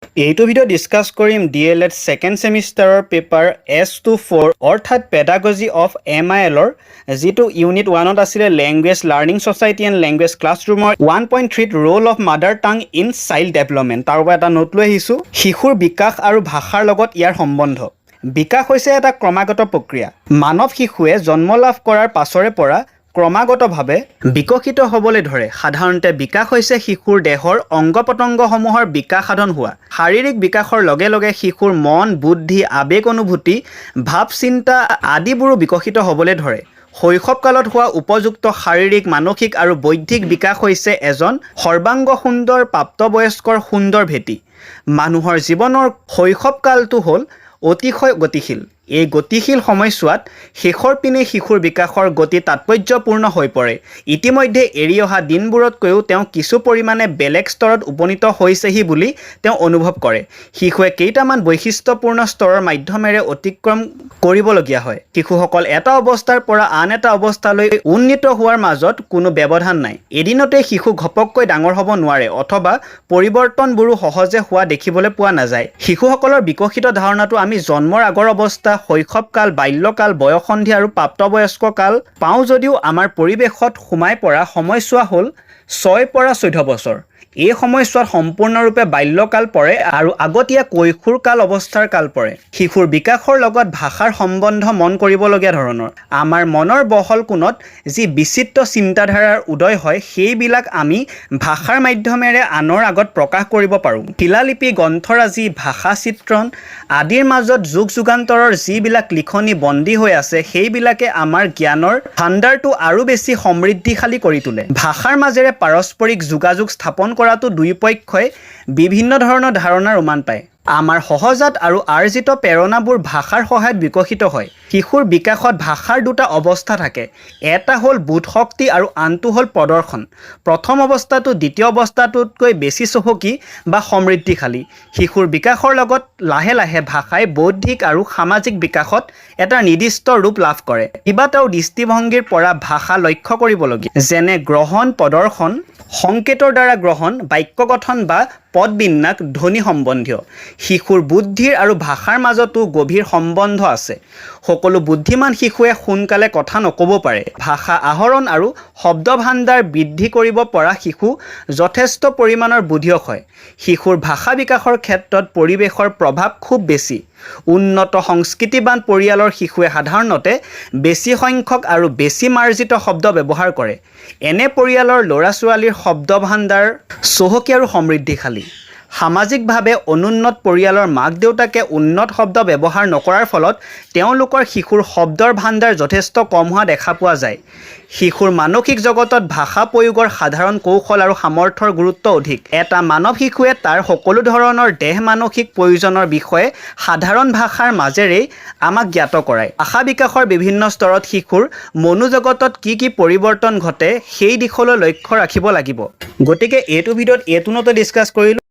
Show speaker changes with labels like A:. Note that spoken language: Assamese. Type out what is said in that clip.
A: এইটো ভিডিও ডিসকাস কৰিম DLED সেকেন্ড সেমিষ্টাৰৰ পেপাৰ S24 অৰ্থাৎ পেডাগজি অফ MILৰ যিটো ইউনিট 1ত আছিলে language learning society and language ক্লাছৰুমৰ 1.3 role of mother tongue in child development তাৰ পৰা এটা নোট লৈ আহিছো শিশুৰ বিকাশ আৰু ভাষাৰ লগত ইয়াৰ সম্বন্ধ বিকাশ হৈছে এটা ক্ৰমাগত প্ৰক্ৰিয়া মানৱ শিশুৱে জন্ম লাভ কৰাৰ পাছৰে পৰা ক্ৰমাগতভাৱে বিকশিত হ'বলৈ ধৰে সাধাৰণতে বিকাশ হৈছে শিশুৰ দেহৰ অংগ পতংগসমূহৰ বিকাশ সাধন হোৱা শাৰীৰিক বিকাশৰ লগে লগে শিশুৰ মন বুদ্ধি আবেগ অনুভূতি ভাৱ চিন্তা আদিবোৰো বিকশিত হ'বলৈ ধৰে শৈশৱকালত হোৱা উপযুক্ত শাৰীৰিক মানসিক আৰু বৌদ্ধিক বিকাশ হৈছে এজন সৰ্বাংগ সুন্দৰ প্ৰাপ্তবয়স্কৰ সুন্দৰ ভেটি মানুহৰ জীৱনৰ শৈশৱকালটো হ'ল অতিশয় গতিশীল এই গতিশীল সময়ছোৱাত শেষৰ পিনে শিশুৰ বিকাশৰ গতি তাৎপৰ্যপূৰ্ণ হৈ পৰে ইতিমধ্যে এৰি অহা দিনবোৰতকৈও তেওঁ কিছু পৰিমাণে বেলেগ স্তৰত উপনীত হৈছেহি বুলি তেওঁ অনুভৱ কৰে শিশুৱে কেইটামান বৈশিষ্ট্যপূৰ্ণ স্তৰৰ মাধ্যমেৰে অতিক্ৰম কৰিবলগীয়া হয় শিশুসকল এটা অৱস্থাৰ পৰা আন এটা অৱস্থালৈ উন্নীত হোৱাৰ মাজত কোনো ব্যৱধান নাই এদিনতে শিশু ঘপককৈ ডাঙৰ হ'ব নোৱাৰে অথবা পৰিৱৰ্তনবোৰো সহজে হোৱা দেখিবলৈ পোৱা নাযায় শিশুসকলৰ বিকশিত ধাৰণাটো আমি জন্মৰ আগৰ অৱস্থা শৈশৱকাল বাল্যকাল বয়সন্ধি আৰু প্ৰাপ্তবয়স্ক কাল পাওঁ যদিও আমাৰ পৰিৱেশত সোমাই পৰা সময়ছোৱা হ'ল 6 পৰা 14 বছৰ এই সময়ছোৱাত সম্পূৰ্ণৰূপে বাল্যকাল পৰে আৰু আগতীয়া কৈশোৰকাল অৱস্থাৰ কাল পৰে শিশুৰ বিকাশৰ লগত ভাষাৰ সম্বন্ধ মন কৰিবলগীয়া ধৰণৰ আমাৰ মনৰ বহল কোণত যি বিচিত্ৰ চিন্তাধাৰাৰ উদয় হয় সেইবিলাক আমি ভাষাৰ মাধ্যমেৰে আনৰ আগত প্ৰকাশ কৰিব পাৰোঁ শিলালিপি গ্ৰন্থৰাজি ভাষা চিত্ৰণ আদিৰ মাজত যুগ যুগান্তৰৰ যিবিলাক লিখনি বন্দী হৈ আছে সেইবিলাকে আমাৰ জ্ঞানৰ ভাণ্ডাৰটো আৰু বেছি সমৃদ্ধিশালী কৰি তোলে ভাষাৰ মাজেৰে পাৰস্পৰিক যোগাযোগ স্থাপন কৰাটো দুই পক্ষই বিভিন্ন ধৰণৰ ধাৰণাৰ উমান পায় আমাৰ সহজাত আৰু আৰ্জিত প্ৰেৰণাবোৰ ভাষাৰ সহায়ত বিকশিত হয় শিশুৰ বিকাশত ভাষাৰ দুটা অৱস্থা থাকে এটা হ'ল বোধশক্তি আৰু আনটো হ'ল প্ৰদৰ্শন প্ৰথম অৱস্থাটো দ্বিতীয় অৱস্থাটোতকৈ বেছি চহকী বা সমৃদ্ধিশালী শিশুৰ বিকাশৰ লগত লাহে লাহে ভাষাই বৌদ্ধিক আৰু সামাজিক বিকাশত এটা নিৰ্দিষ্ট ৰূপ লাভ কৰে কিবাটাও দৃষ্টিভংগীৰ পৰা ভাষা লক্ষ্য কৰিবলগীয়া যেনে গ্ৰহণ প্ৰদৰ্শন সংকেতৰ দ্বাৰা গ্ৰহণ বাক্য গঠন বা পদ বিন্যাস ধ্বনি সম্বন্ধীয় শিশুৰ বুদ্ধিৰ আৰু ভাষাৰ মাজতো গভীৰ সম্বন্ধ আছে সকলো বুদ্ধিমান শিশুৱে সোনকালে কথা নকব পাৰে ভাষা আহৰণ আৰু শব্দ ভাণ্ডাৰ বৃদ্ধি কৰিব পৰা শিশু যথেষ্ট পৰিমাণৰ বুদ্ধিয়ক হয় শিশুৰ ভাষা বিকাশৰ ক্ষেত্ৰত পৰিৱেশৰ প্ৰভাৱ খুব বেছি উন্নত সংস্কৃতিবান পৰিয়ালৰ শিশুৱে সাধাৰণতে বেছি সংখ্যক আৰু বেছি মাৰ্জিত শব্দ ব্যৱহাৰ কৰে এনে পৰিয়ালৰ ল'ৰা-ছোৱালীৰ শব্দ ভাণ্ডাৰ চহকী আৰু সমৃদ্ধিশালী সামাজিকভাৱে অনুন্নত পৰিয়ালৰ মাক দেউতাকে উন্নত শব্দ ব্যৱহাৰ নকৰাৰ ফলত তেওঁলোকৰ শিশুৰ শব্দৰ ভাণ্ডাৰ যথেষ্ট কম হোৱা দেখা পোৱা যায় শিশুৰ মানসিক জগতত ভাষা প্ৰয়োগৰ সাধাৰণ কৌশল আৰু সামৰ্থ্যৰ গুৰুত্ব অধিক এটা মানৱ শিশুৱে তাৰ সকলো ধৰণৰ দেহ মানসিক প্ৰয়োজনৰ বিষয়ে সাধাৰণ ভাষাৰ মাজেৰে আমাক জ্ঞাত কৰায় ভাষা বিকাশৰ বিভিন্ন স্তৰত শিশুৰ মনোজগতত কি পৰিৱৰ্তন ঘটে সেই দিশলৈ লক্ষ্য ৰাখিব লাগিব গতিকে এইটো ভিডিঅ'ত এইটো নতে ডিসকাস কৰিলো